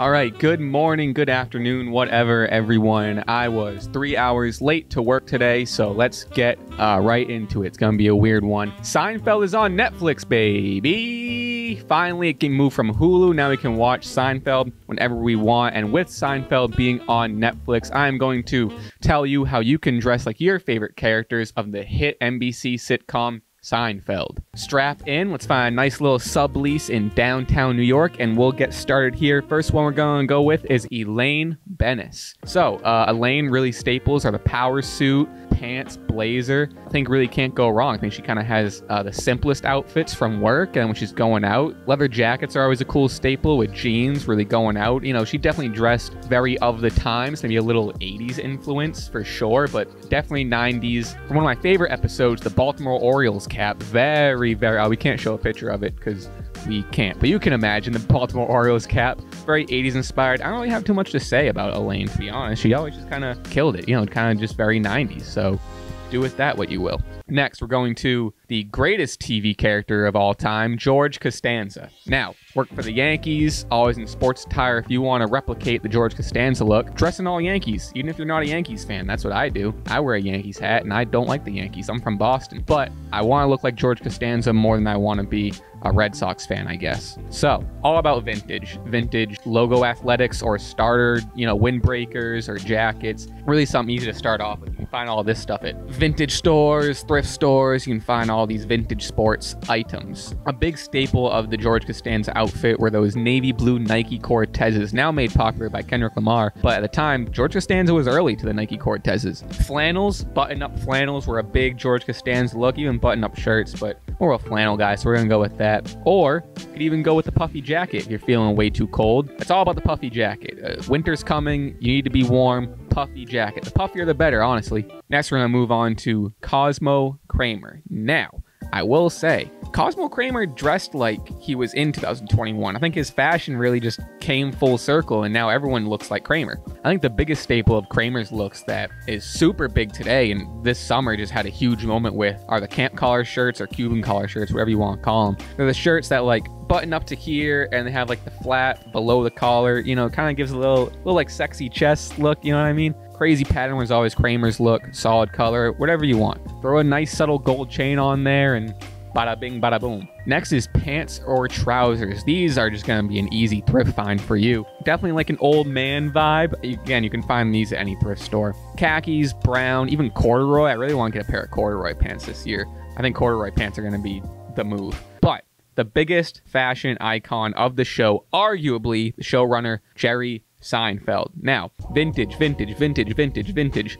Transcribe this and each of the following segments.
All right, good morning, good afternoon, whatever, everyone. I was 3 hours late to work today, so let's get right into it. It's going to be a weird one. Seinfeld is on Netflix, baby. Finally, it can move from Hulu. Now we can watch Seinfeld whenever we want. And with Seinfeld being on Netflix, I'm going to tell you how you can dress like your favorite characters of the hit NBC sitcom Seinfeld. Strap in, let's find a nice little sublease in downtown New York, and we'll get started here. First one we're going to go with is Elaine Benes. So, Elaine, really staples are the power suit, pants, blazer. I think really can't go wrong. I think she kind of has the simplest outfits from work and when she's going out. Leather jackets are always a cool staple with jeans, really going out. You know, she definitely dressed very of the times, maybe a little 80s influence for sure, but definitely 90s. From one of my favorite episodes, the Baltimore Orioles cap. Very, we can't show a picture of it because we can't, but you can imagine the Baltimore Orioles cap. Very 80s inspired. I don't really have too much to say about Elaine, to be honest. She always just kind of killed it, you know, kind of just very 90s. So do with that what you will. Next, we're going to the greatest TV character of all time, George Costanza. Now, worked for the Yankees, always in sports attire. If you want to replicate the George Costanza look, dress in all Yankees, even if you're not a Yankees fan. That's what I do. I wear a Yankees hat, and I don't like the Yankees. I'm from Boston, but I want to look like George Costanza more than I want to be a Red Sox fan, I guess. So, all about vintage logo athletics or starter, you know, windbreakers or jackets. Really something easy to start off with. You can find all this stuff at vintage stores, thrift stores. You can find all these vintage sports items. A big staple of the George Costanza outfit were those navy blue Nike Cortezes, now made popular by Kendrick Lamar, but at the time, George Costanza was early to the Nike Cortezes. Flannels, button-up flannels were a big George Costanza look, even button-up shirts, but we're a flannel guy, so we're gonna go with that. Or you could even go with the puffy jacket if you're feeling way too cold. It's all about the puffy jacket. Winter's coming, you need to be warm. Puffy jacket. The puffier the better, honestly. Next, we're gonna move on to Cosmo Kramer. Now, I will say, Cosmo Kramer dressed like he was in 2021. I think his fashion really just came full circle, and now everyone looks like Kramer. I think the biggest staple of Kramer's looks that is super big today, and this summer just had a huge moment with, are the camp collar shirts or Cuban collar shirts, whatever you want to call them. They're the shirts that like button up to here, and they have like the flat below the collar. You know, it kind of gives a little like sexy chest look. You know what I mean? Crazy pattern was always Kramer's look. Solid color, whatever you want. Throw a nice subtle gold chain on there, and bada bing, bada boom. Next is pants or trousers. These are just going to be an easy thrift find for you. Definitely like an old man vibe. Again, you can find these at any thrift store. Khakis, brown, even corduroy. I really want to get a pair of corduroy pants this year. I think corduroy pants are going to be the move. But the biggest fashion icon of the show, arguably the showrunner, Jerry Seinfeld. Now, vintage.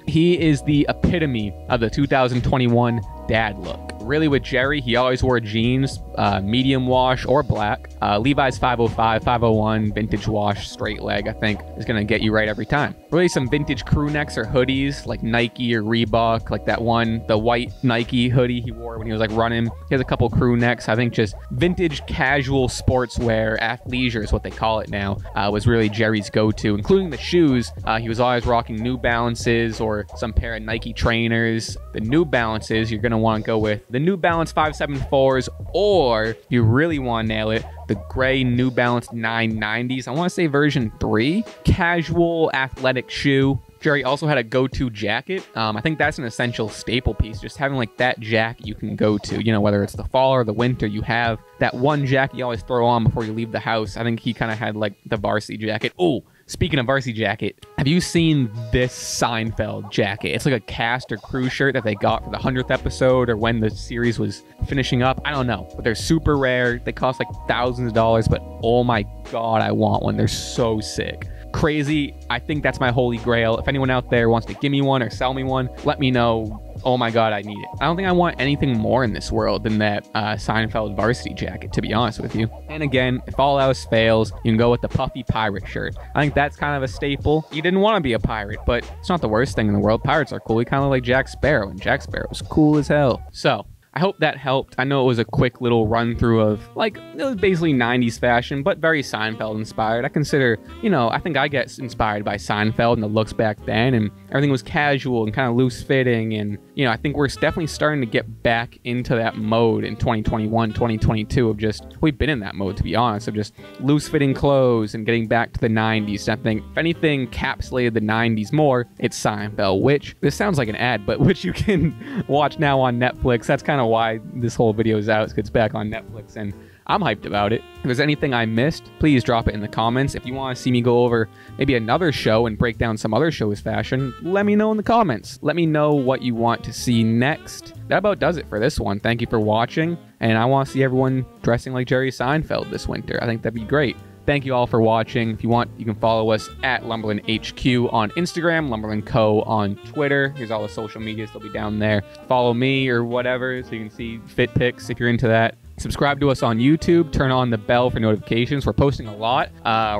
He is the epitome of the 2021 dad look. Really with Jerry, he always wore jeans, medium wash or black. Levi's 505, 501, vintage wash, straight leg, I think is going to get you right every time. Really some vintage crew necks or hoodies like Nike or Reebok, like that one, the white Nike hoodie he wore when he was like running. He has a couple crew necks. I think just vintage casual sportswear, athleisure is what they call it now, was really Jerry's go-to, including the shoes. He was always rocking New Balances or some pair of Nike trainers. The New Balances, you're going to want to go with the New Balance 574s, or if you really want to nail it, the gray New Balance 990s. I want to say version 3. Casual athletic shoe. Jerry also had a go-to jacket. I think that's an essential staple piece. Just having like that jacket you can go to, you know, whether it's the fall or the winter, you have that one jacket you always throw on before you leave the house. I think he kind of had like the varsity jacket. Oh, speaking of varsity jacket, have you seen this Seinfeld jacket? It's like a cast or crew shirt that they got for the 100th episode or when the series was finishing up. I don't know, but they're super rare. They cost like thousands of dollars, but oh my God, I want one. They're so sick. Crazy. I think that's my holy grail. If anyone out there wants to give me one or sell me one, let me know. Oh my God, I need it. I don't think I want anything more in this world than that Seinfeld varsity jacket, to be honest with you. And again, if all else fails, you can go with the puffy pirate shirt. I think that's kind of a staple. You didn't want to be a pirate, but it's not the worst thing in the world. Pirates are cool. We kind of like Jack Sparrow, and Jack Sparrow's cool as hell. So, I hope that helped. I know it was a quick little run through of, like, it was basically 90s fashion, but very Seinfeld inspired. I consider, I think I get inspired by Seinfeld and the looks back then, and everything was casual and kind of loose fitting. And, I think we're definitely starting to get back into that mode in 2021, 2022 of just, we've been in that mode, to be honest, of just loose fitting clothes and getting back to the 90s. I think if anything encapsulated the 90s more, it's Seinfeld, which, this sounds like an ad, but which you can watch now on Netflix. That's kind of why this whole video is out. It's back on Netflix, and I'm hyped about it. If there's anything I missed, please drop it in the comments. If you want to see me go over maybe another show and break down some other show's fashion, let me know in the comments. Let me know what you want to see next. That about does it for this one. Thank you for watching, and I want to see everyone dressing like Jerry Seinfeld this winter. I think that'd be great. Thank you all for watching. If you want, you can follow us at Lumberland HQ on Instagram, Lumberland Co. on Twitter. Here's all the social medias. They'll be down there. Follow me or whatever so you can see fit pics if you're into that. Subscribe to us on YouTube. Turn on the bell for notifications. We're posting a lot.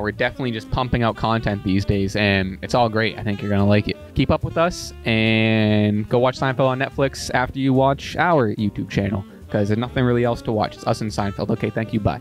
We're definitely just pumping out content these days, and it's all great. I think you're going to like it. Keep up with us, and go watch Seinfeld on Netflix after you watch our YouTube channel, because there's nothing really else to watch. It's us and Seinfeld. Okay, thank you. Bye.